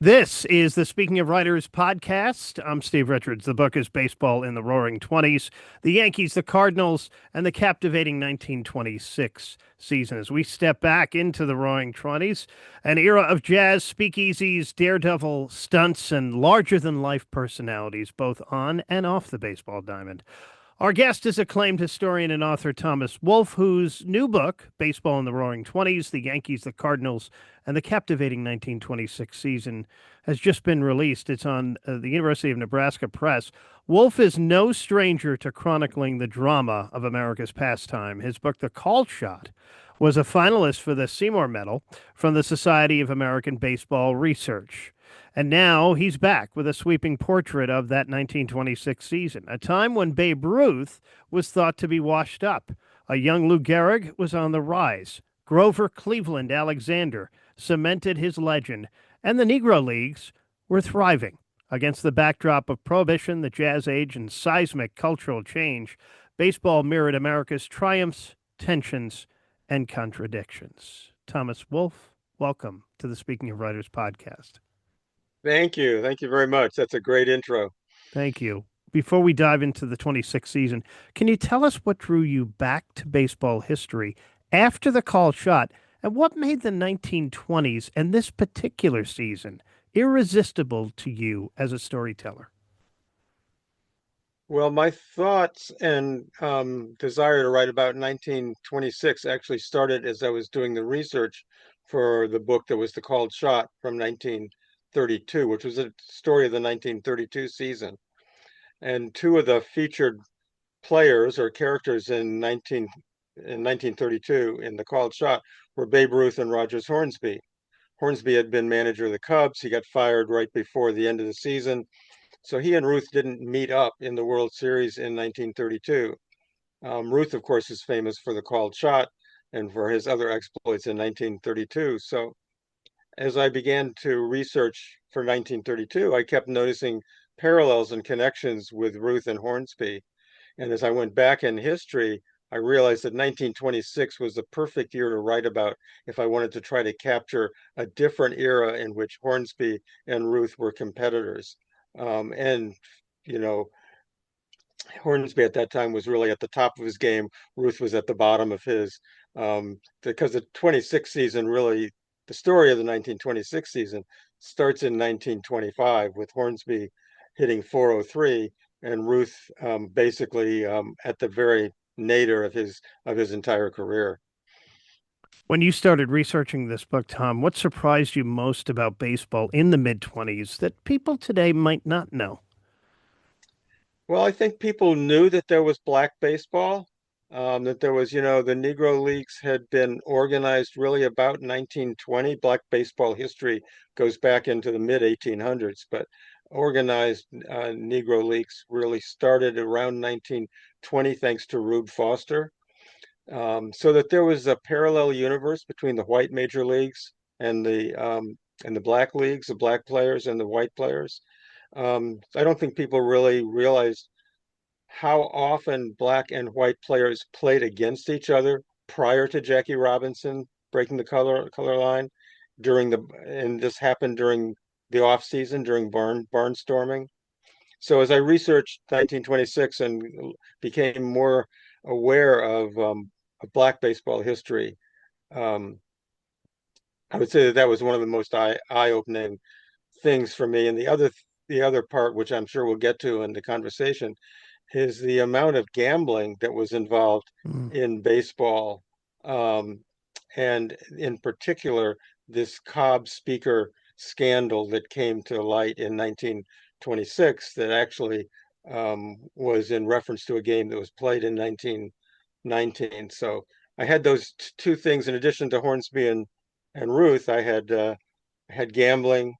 This is the Speaking of Writers podcast. I'm Steve Richards. The book is Baseball in the Roaring Twenties, the Yankees, the Cardinals, and the captivating 1926 season. As we step back into the Roaring Twenties, an era of jazz, speakeasies, daredevil stunts, and larger-than-life personalities, both on and off the baseball diamond. Our guest is acclaimed historian and author Thomas Wolfe, whose new book, Baseball in the Roaring Twenties, the Yankees, the Cardinals, and the captivating 1926 season, has just been released. It's on the University of Nebraska Press. Wolfe is no stranger to chronicling the drama of America's pastime. His book, The Call Shot, was a finalist for the Seymour Medal from the Society of American Baseball Research. And now he's back with a sweeping portrait of that 1926 season, a time when Babe Ruth was thought to be washed up. A young Lou Gehrig was on the rise. Grover Cleveland Alexander cemented his legend, and the Negro Leagues were thriving. Against the backdrop of Prohibition, the Jazz Age, and seismic cultural change, baseball mirrored America's triumphs, tensions, and contradictions. Thomas Wolfe, welcome to the Speaking of Writers podcast. Thank you. Thank you very much. That's a great intro. Thank you. Before we dive into the 26th season, can you tell us what drew you back to baseball history after the call shot and what made the 1920s and this particular season irresistible to you as a storyteller? Well, my thoughts and desire to write about 1926 actually started as I was doing the research for the book that was The Called Shot from 1932, which was a story of the 1932 season. And two of the featured players or characters in 1932 in The Called Shot were Babe Ruth and Rogers Hornsby. Hornsby had been manager of the Cubs. He got fired right before the end of the season. So he and Ruth didn't meet up in the World Series in 1932. Ruth, of course, is famous for the called shot and for his other exploits in 1932. So as I began to research for 1932, I kept noticing parallels and connections with Ruth and Hornsby. And as I went back in history, I realized that 1926 was the perfect year to write about if I wanted to try to capture a different era in which Hornsby and Ruth were competitors. And, you know, Hornsby at that time was really at the top of his game. Ruth was at the bottom of his. Because the 26 season really, the story of the 1926 season starts in 1925 with Hornsby hitting 403 and Ruth basically at the very nadir of his entire career. When you started researching this book, Tom, what surprised you most about baseball in the mid 20s that people today might not know? Well, I think people knew that there was black baseball, that there was, the Negro Leagues had been organized really about 1920. Black baseball history goes back into the mid 1800s, but organized Negro Leagues really started around 1920 thanks to Rube Foster. So that there was a parallel universe between the white major leagues and the black leagues, the black players and the white players. I don't think people really realized how often black and white players played against each other prior to Jackie Robinson breaking the color line and this happened during the off season during barnstorming. So as I researched 1926 and became more aware of black baseball history, um, I would say that that was one of the most eye-opening things for me. And the other part, which I'm sure we'll get to in the conversation, is the amount of gambling that was involved Mm. in baseball, and in particular this Cobb Speaker scandal that came to light in 1926 that actually was in reference to a game that was played in 1919. So I had those two things in addition to Hornsby and Ruth. I had gambling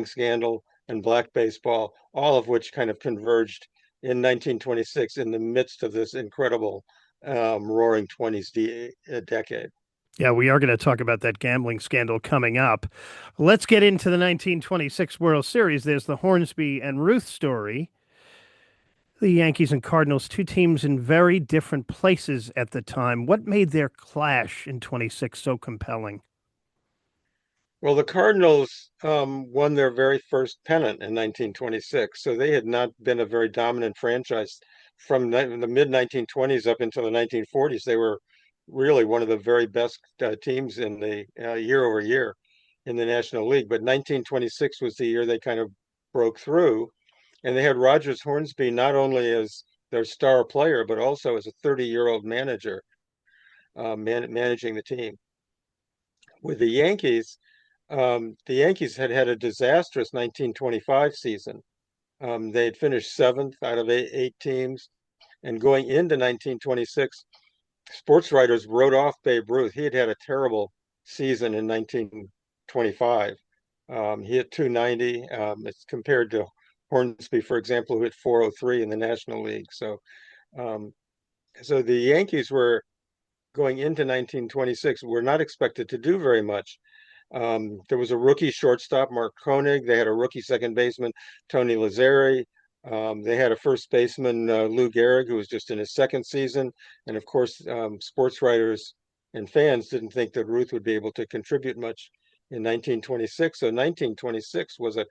scandal, and black baseball, all of which kind of converged in 1926 in the midst of this incredible roaring 20s decade. Yeah, we are going to talk about that gambling scandal coming up. Let's get into the 1926 World Series. There's the Hornsby and Ruth story. The Yankees and Cardinals, two teams in very different places at the time. What made their clash in 26 so compelling? Well, the Cardinals won their very first pennant in 1926, so they had not been a very dominant franchise from the mid 1920s up until the 1940s. They were really one of the very best teams in the year over year in the National League. But 1926 was the year they kind of broke through, and they had Rogers Hornsby not only as their star player, but also as a 30-year-old manager managing the team. With the Yankees had had a disastrous 1925 season. They had finished seventh out of eight teams. And going into 1926, sports writers wrote off Babe Ruth. He had had a terrible season in 1925. He hit 290. It's compared to Hornsby, for example, who hit 403 in the National League. Um, so the Yankees were going into 1926 were not expected to do very much. There was a rookie shortstop, Mark Koenig. They had a rookie second baseman, Tony Lazzeri. They had a first baseman, Lou Gehrig, who was just in his second season. And of course, sports writers and fans didn't think that Ruth would be able to contribute much in 1926. So 1926 was a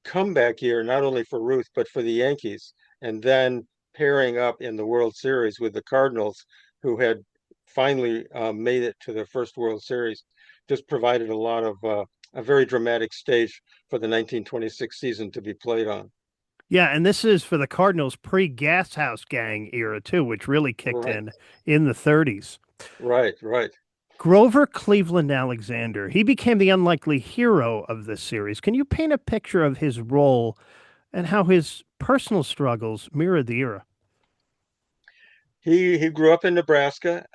comeback year, not only for Ruth, but for the Yankees. And then pairing up in the World Series with the Cardinals, who had finally made it to their first World Series, just provided a lot of a very dramatic stage for the 1926 season to be played on. Yeah, and this is for the Cardinals pre-Gas House Gang era too, which really kicked Right, in the 30s. right, right. Grover Cleveland Alexander, he became the unlikely hero of this series. Can you paint a picture of his role and how his personal struggles mirrored the era? He grew up in Nebraska.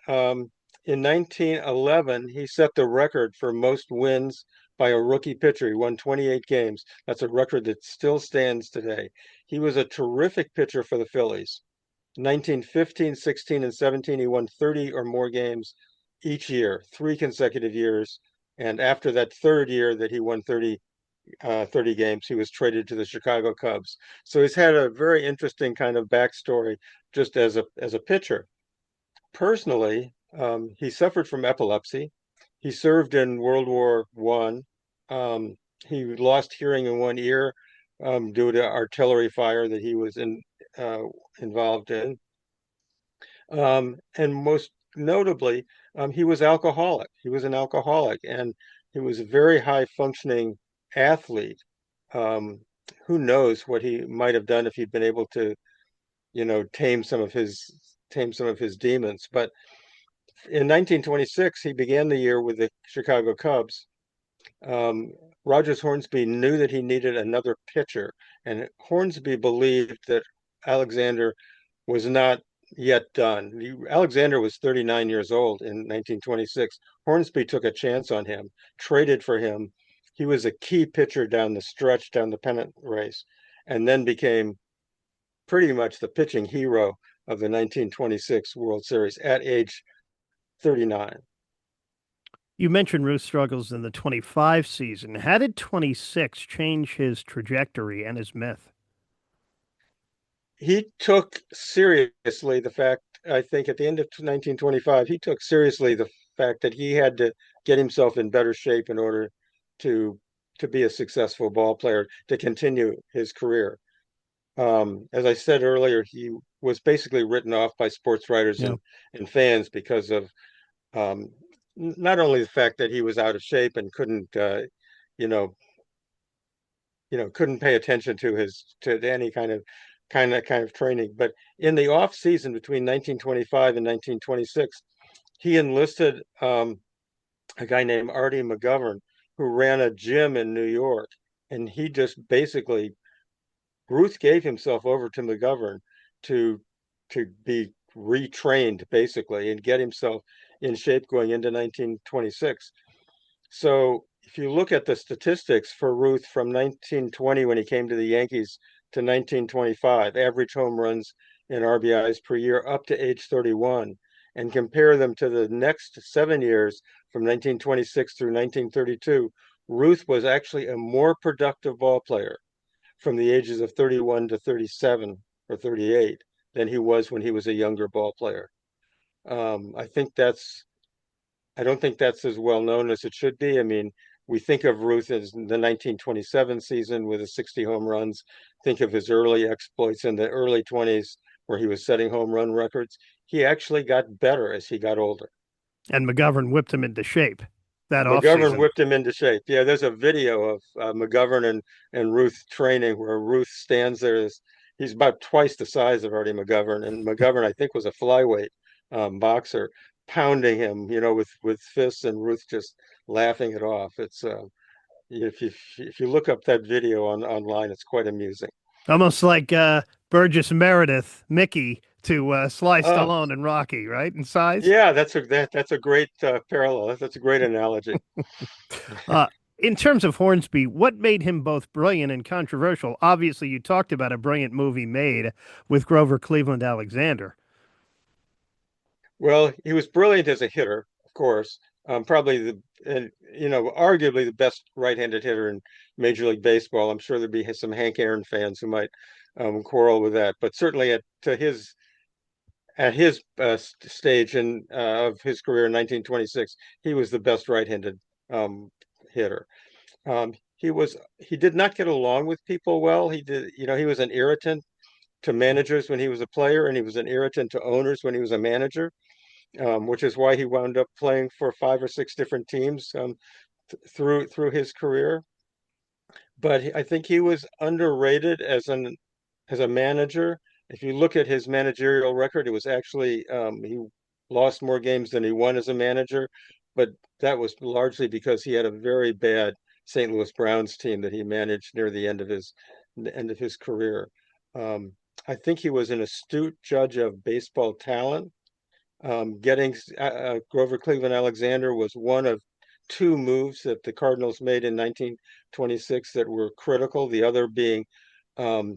In 1911, he set the record for most wins by a rookie pitcher. He won 28 games. That's a record that still stands today. He was a terrific pitcher for the Phillies. 1915, 16, and 17, he won 30 or more games each year, 3 consecutive years. And after that third year that he won 30 games, he was traded to the Chicago Cubs. So he's had a very interesting kind of backstory just as a pitcher. Personally, he suffered from epilepsy. He served in World War One. He lost hearing in one ear due to artillery fire that he was involved in. And most notably, he was alcoholic. He was an alcoholic, and he was a very high functioning athlete. Um, who knows what he might have done if he'd been able to, tame some of his demons. But in 1926, he began the year with the Chicago Cubs. Um, Rogers Hornsby knew that he needed another pitcher, and Hornsby believed that Alexander was not yet done. Alexander was 39 years old in 1926. Hornsby took a chance on him, traded for him. He was a key pitcher down the stretch, down the pennant race, and then became pretty much the pitching hero of the 1926 World Series at age 39. You mentioned Ruth's struggles in the 25 season. How did 26 change his trajectory and his myth? He took seriously the fact, I think at the end of 1925, he took seriously the fact that he had to get himself in better shape in order to to be a successful ball player, to continue his career. As I said earlier, he was basically written off by sports writers Yeah. and fans because of um, not only the fact that he was out of shape and couldn't, you know, couldn't pay attention to any kind of training, but in the off season between 1925 and 1926, he enlisted a guy named Artie McGovern, who ran a gym in New York, and he just basically Ruth gave himself over to McGovern to be retrained basically and get himself in shape going into 1926. So if you look at the statistics for Ruth from 1920 when he came to the Yankees to 1925, average home runs and RBIs per year up to age 31, and compare them to the next 7 years from 1926 through 1932, Ruth was actually a more productive ball player from the ages of 31 to 37 or 38 than he was when he was a younger ball player. I think that's I don't think that's as well known as it should be. I mean, we think of Ruth as the 1927 season with his 60 home runs. Think of his early exploits in the early 20s where he was setting home run records. He actually got better as he got older. And McGovern whipped him into shape that McGovern offseason. whipped him into shape. Yeah, there's a video of McGovern and Ruth training where Ruth stands there. He's about twice the size of Artie McGovern, and McGovern, I think, was a flyweight boxer, pounding him, with fists, and Ruth just laughing it off. It's if you look up that video online, it's quite amusing. Almost like Burgess Meredith, Mickey, to Sly Oh, Stallone and Rocky, right? In size. yeah, that's a great parallel. That's a great analogy. Uh, in terms of Hornsby, what made him both brilliant and controversial? Obviously, you talked about a brilliant movie made with Grover Cleveland Alexander. Well, he was brilliant as a hitter, of course. Probably arguably the best right-handed hitter in Major League Baseball. I'm sure there'd be some Hank Aaron fans who might quarrel with that, but certainly at his stage of his career in 1926, he was the best right-handed hitter. He did not get along with people well. He was an irritant to managers when he was a player, and he was an irritant to owners when he was a manager, which is why he wound up playing for 5 or 6 different teams through his career. But I think he was underrated as a manager. If you look at his managerial record, it was actually he lost more games than he won as a manager, but that was largely because he had a very bad St. Louis Browns team that he managed near the end of his career. Um, I think he was an astute judge of baseball talent. Getting Grover Cleveland Alexander was one of 2 moves that the Cardinals made in 1926 that were critical. The other being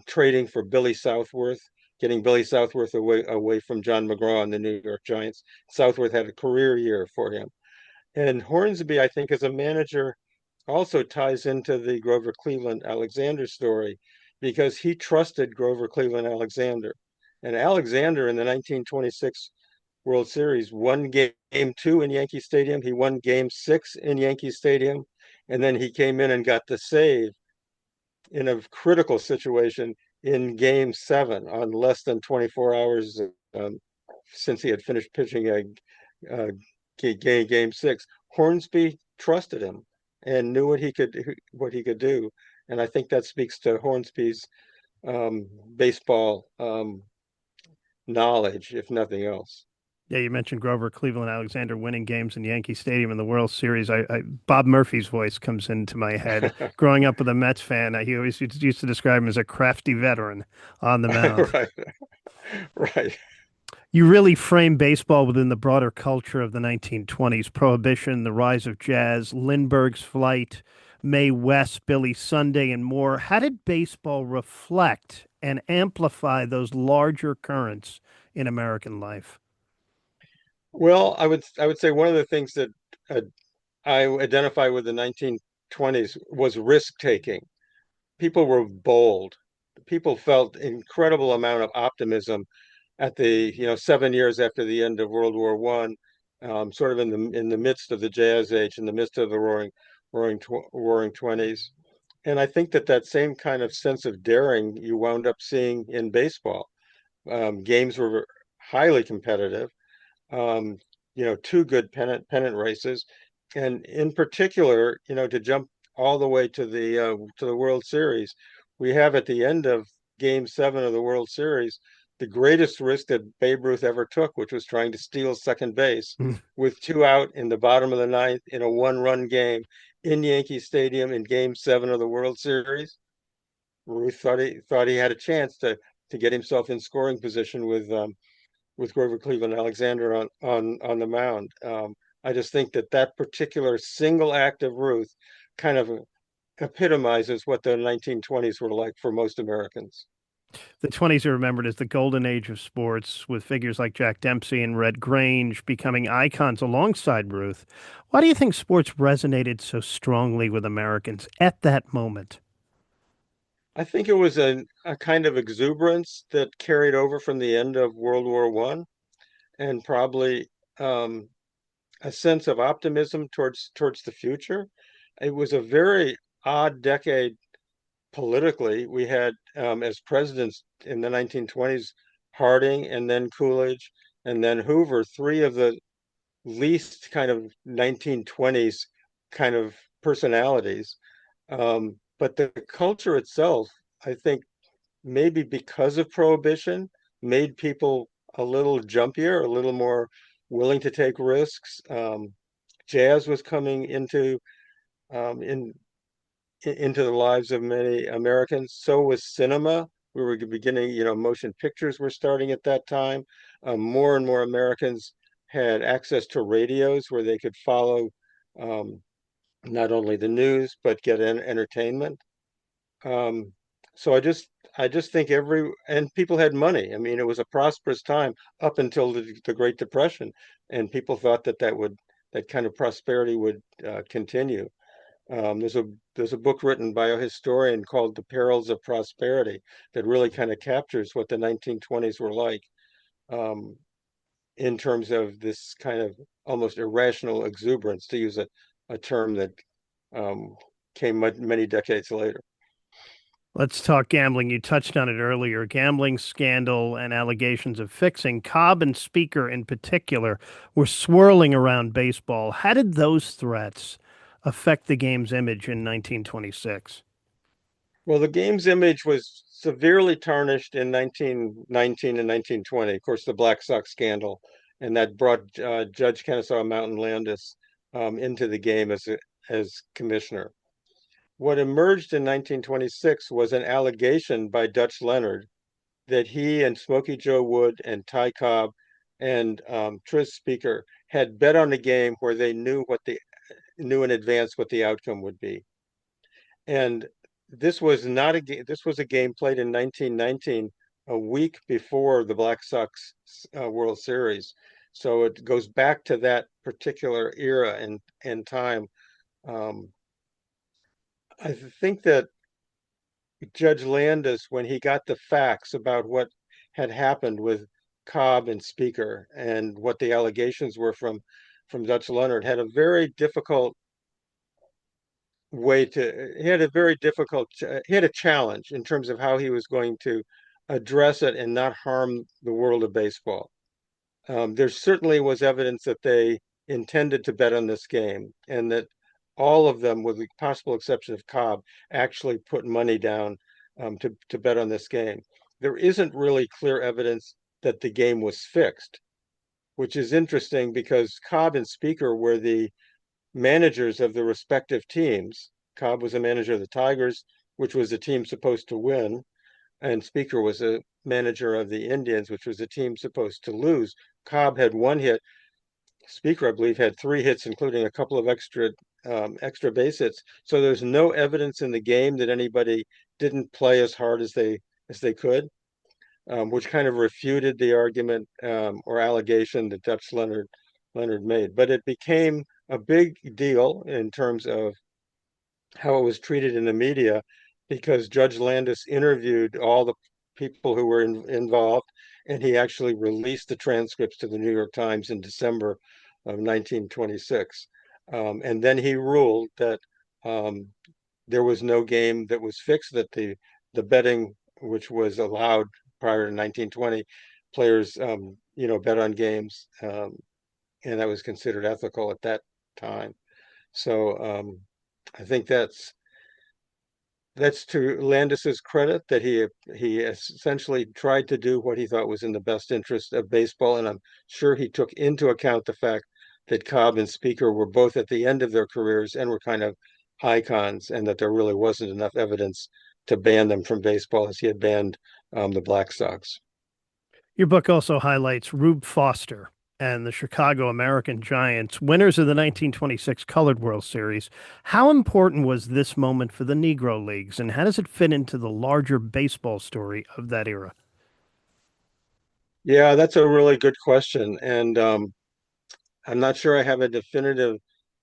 trading for Billy Southworth, getting Billy Southworth away from John McGraw and the New York Giants. Southworth had a career year for him. And Hornsby, I think, as a manager, also ties into the Grover Cleveland Alexander story because he trusted Grover Cleveland Alexander. And Alexander in the 1926 World Series won game 2 in Yankee Stadium. He won game 6 in Yankee Stadium. And then he came in and got the save in a critical situation in game 7 on less than 24 hours um, since he had finished pitching a game 6. Hornsby trusted him and knew what he could do. And I think that speaks to Hornsby's baseball knowledge, if nothing else. Yeah, you mentioned Grover Cleveland Alexander winning games in Yankee Stadium in the World Series. Bob Murphy's voice comes into my head. Growing up with a Mets fan, he always used to describe him as a crafty veteran on the mound. Right, right. You really frame baseball within the broader culture of the 1920s: Prohibition, the rise of jazz, Lindbergh's flight, Mae West, Billy Sunday, and more. How did baseball reflect and amplify those larger currents in American life? Well, I would say one of the things that uh, I identify with the 1920s was risk taking. People were bold. People felt incredible amount of optimism at the 7 years after the end of World War One, sort of in the midst of the Jazz Age, in the midst of the roaring 20s. And I think that same kind of sense of daring you wound up seeing in baseball. Games were highly competitive. um, 2 good pennant races, and in particular, to jump all the way to the World Series, we have at the end of Game 7 of the World Series the greatest risk that Babe Ruth ever took, which was trying to steal second base with 2 out in the bottom of the ninth in a one-run game in Yankee Stadium in Game 7 of the World Series. Ruth thought he had a chance to get himself in scoring position with Grover Cleveland Alexander on the mound. I just think that particular single act of Ruth kind of epitomizes what the 1920s were like for most Americans. The 20s are remembered as the golden age of sports, with figures like Jack Dempsey and Red Grange becoming icons alongside Ruth. Why do you think sports resonated so strongly with Americans at that moment? I think it was a kind of exuberance that carried over from the end of World War One, and probably a sense of optimism towards the future. it was a very odd decade politically. We had as presidents in the 1920s, Harding and then Coolidge and then Hoover, three of the least kind of 1920s kind of personalities. But the culture itself, I think, maybe because of prohibition, made people a little jumpier, a little more willing to take risks. Jazz was coming in into the lives of many Americans. So was cinema. We were beginning, motion pictures were starting at that time. More and more Americans had access to radios where they could follow um, not only the news but get entertainment. Um, so I just think and people had money. I mean, it was a prosperous time up until the Great Depression, and people thought that kind of prosperity would continue. There's a book written by a historian called The Perils of Prosperity that really kind of captures what the 1920s were like um, in terms of this kind of almost irrational exuberance, to use a term that um, came many decades later. Let's talk gambling. You touched on it earlier. Gambling scandal and allegations of fixing. Cobb and Speaker, in particular, were swirling around baseball. How did those threats affect the game's image in 1926? Well, the game's image was severely tarnished in 1919 and 1920. Of course, the Black Sox scandal, and that brought Judge Kennesaw Mountain Landis into the game as commissioner. What emerged in 1926 was an allegation by Dutch Leonard that he and Smokey Joe Wood and Ty Cobb and Tris Speaker had bet on the game where they knew in advance what the outcome would be. And this was not a game. This was a game played in 1919, a week before the Black Sox World Series. So it goes back to that particular era and time. Um, I think that Judge Landis, when he got the facts about what had happened with Cobb and Speaker and what the allegations were from Dutch Leonard, had a very difficult way to he had a very difficult he had a challenge in terms of how he was going to address it and not harm the world of baseball. There certainly was evidence that they intended to bet on this game and that all of them, with the possible exception of Cobb, actually put money down to bet on this game. There isn't really clear evidence that the game was fixed, which is interesting because Cobb and Speaker were the managers of the respective teams. Cobb was a manager of the Tigers, which was the team supposed to win, and Speaker was a manager of the Indians, which was a team supposed to lose. Cobb had one hit. Speaker, I believe, had three hits, including a couple of extra base hits. So there's no evidence in the game that anybody didn't play as hard as they could, which kind of refuted the argument or allegation that Dutch Leonard made. But it became a big deal in terms of how it was treated in the media because Judge Landis interviewed all the people who were involved, and he actually released the transcripts to the New York Times in December of 1926. And then he ruled that um, there was no game that was fixed, that the betting, which was allowed prior to 1920, players, bet on games, and that was considered ethical at that time. So I think that's to Landis's credit that he essentially tried to do what he thought was in the best interest of baseball, and I'm sure he took into account the fact that Cobb and Speaker were both at the end of their careers and were kind of icons, and that there really wasn't enough evidence to ban them from baseball as he had banned the Black Sox. Your book also highlights Rube Foster and the Chicago American Giants, winners of the 1926 Colored World Series. How important was this moment for the Negro Leagues, and how does it fit into the larger baseball story of that era? Yeah, that's a really good question, and I'm not sure I have a definitive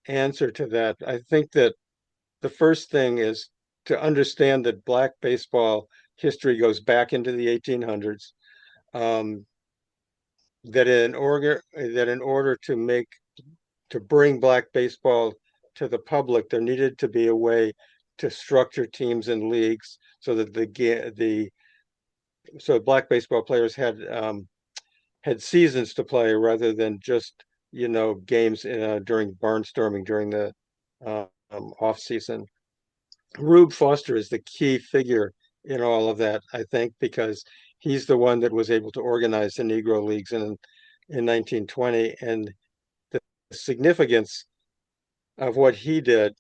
answer to that. I think that the first thing is to understand that black baseball history goes back into the 1800s. Um, that in order to bring black baseball to the public, there needed to be a way to structure teams and leagues so that black baseball players had seasons to play rather than just games during barnstorming during the off season. Rube Foster is the key figure in all of that, I think, because he's the one that was able to organize the Negro Leagues in 1920, and the significance of what he did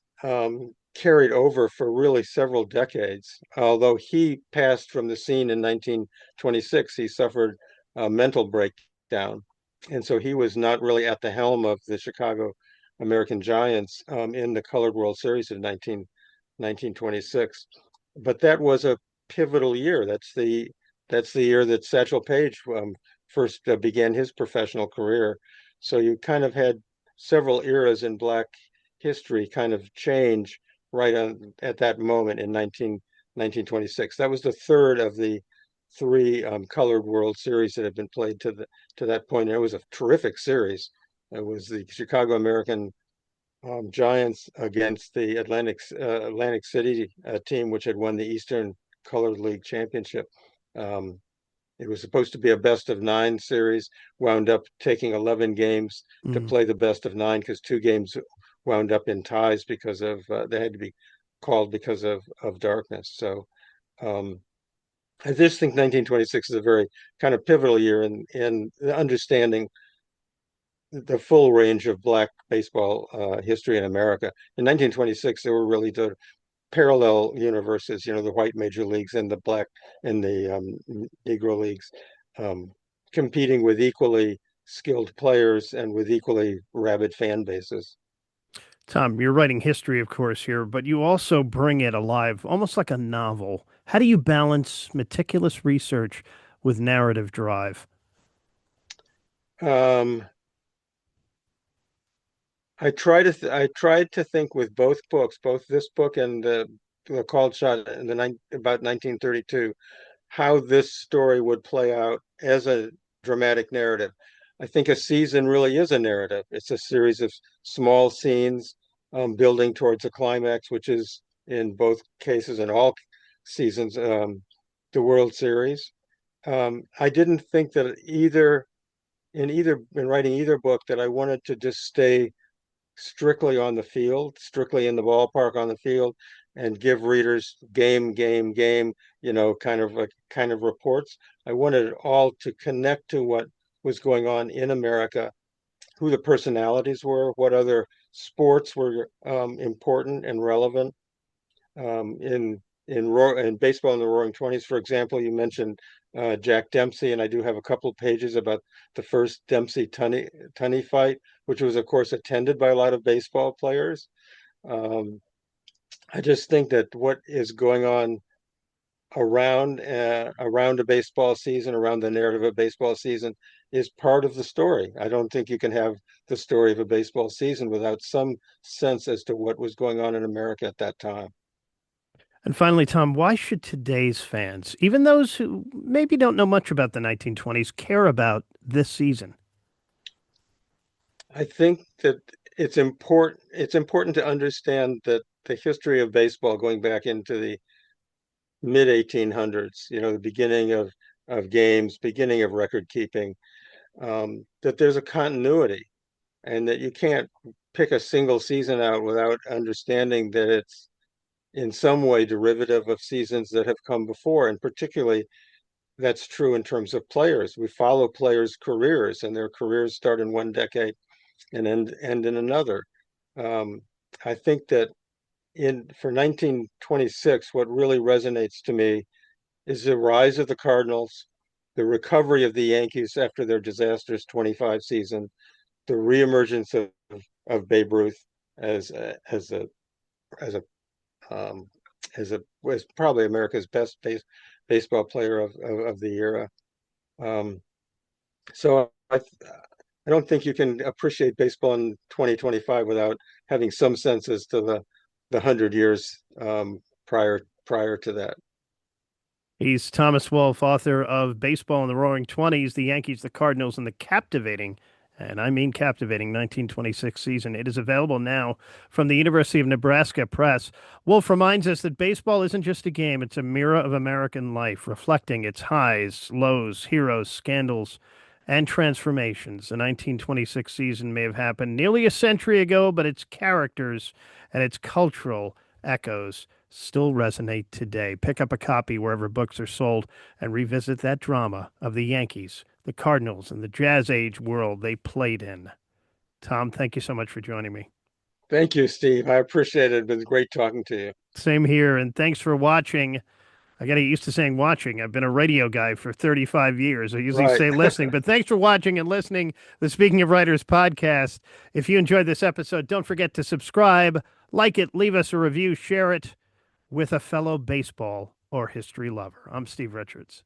carried over for really several decades. Although he passed from the scene in 1926, he suffered a mental breakdown. And so he was not really at the helm of the Chicago American Giants in the Colored World Series of 1926. But that was a pivotal year. That's the year that Satchel Paige first began his professional career. So you kind of had several eras in black history kind of change at that moment in 1926. That was the third of the three Colored World Series that had been played to that point. And it was a terrific series. It was the Chicago American Giants against the Atlantic City team, which had won the Eastern Colored League Championship. It was supposed to be a best of 9 series, wound up taking 11 games to play the best of 9 because 2 games wound up in ties because of they had to be called because of darkness. So I just think 1926 is a very kind of pivotal year in understanding the full range of black baseball history in America. In 1926, there were really the parallel universes, the white major leagues and the black and the Negro leagues, competing with equally skilled players and with equally rabid fan bases. Tom, you're writing history, of course, here, but you also bring it alive, almost like a novel. How do you balance meticulous research with narrative drive? I tried to think with both books, both this book and the Called Shot in about 1932, how this story would play out as a dramatic narrative. I think a season really is a narrative. It's a series of small scenes building towards a climax, which is in both cases in all seasons the World Series. I didn't think that in writing either book that I wanted to just stay strictly on the field, strictly in the ballpark on the field, and give readers game, kind of reports. I wanted it all to connect to what was going on in America, who the personalities were, what other sports were important and relevant. In baseball in the Roaring Twenties, for example, you mentioned Jack Dempsey, and I do have a couple pages about the first Dempsey-Tunney fight, which was, of course, attended by a lot of baseball players. I just think that what is going on around a baseball season, around the narrative of a baseball season, is part of the story. I don't think you can have the story of a baseball season without some sense as to what was going on in America at that time. And finally, Tom, why should today's fans, even those who maybe don't know much about the 1920s, care about this season? I think that it's important to understand that the history of baseball going back into the mid 1800s, the beginning of games, beginning of record keeping, that there's a continuity and that you can't pick a single season out without understanding that it's in some way derivative of seasons that have come before. And particularly, that's true in terms of players. We follow players' careers, and their careers start in one decade and end in another. I think that for 1926, what really resonates to me is the rise of the Cardinals, the recovery of the Yankees after their disastrous 25 season, the reemergence of Babe Ruth as was probably America's best baseball player of the era. So I don't think you can appreciate baseball in 2025 without having some sense as to the 100 years prior to that. He's Thomas Wolfe, author of Baseball in the Roaring Twenties, the Yankees, the Cardinals, and the Captivating and I mean captivating 1926 season. It is available now from the University of Nebraska Press. Wolf reminds us that baseball isn't just a game, it's a mirror of American life, reflecting its highs, lows, heroes, scandals, and transformations. The 1926 season may have happened nearly a century ago, but its characters and its cultural echoes still resonate today. Pick up a copy wherever books are sold and revisit that drama of the Yankees, the Cardinals, and the Jazz Age world they played in. Tom, thank you so much for joining me. Thank you, Steve. I appreciate it. It's been great talking to you. Same here, and thanks for watching. I got to get used to saying watching. I've been a radio guy for 35 years. I usually say listening, but thanks for watching and listening. The Speaking of Writers podcast. If you enjoyed this episode, don't forget to subscribe, like it, leave us a review, share it with a fellow baseball or history lover. I'm Steve Richards.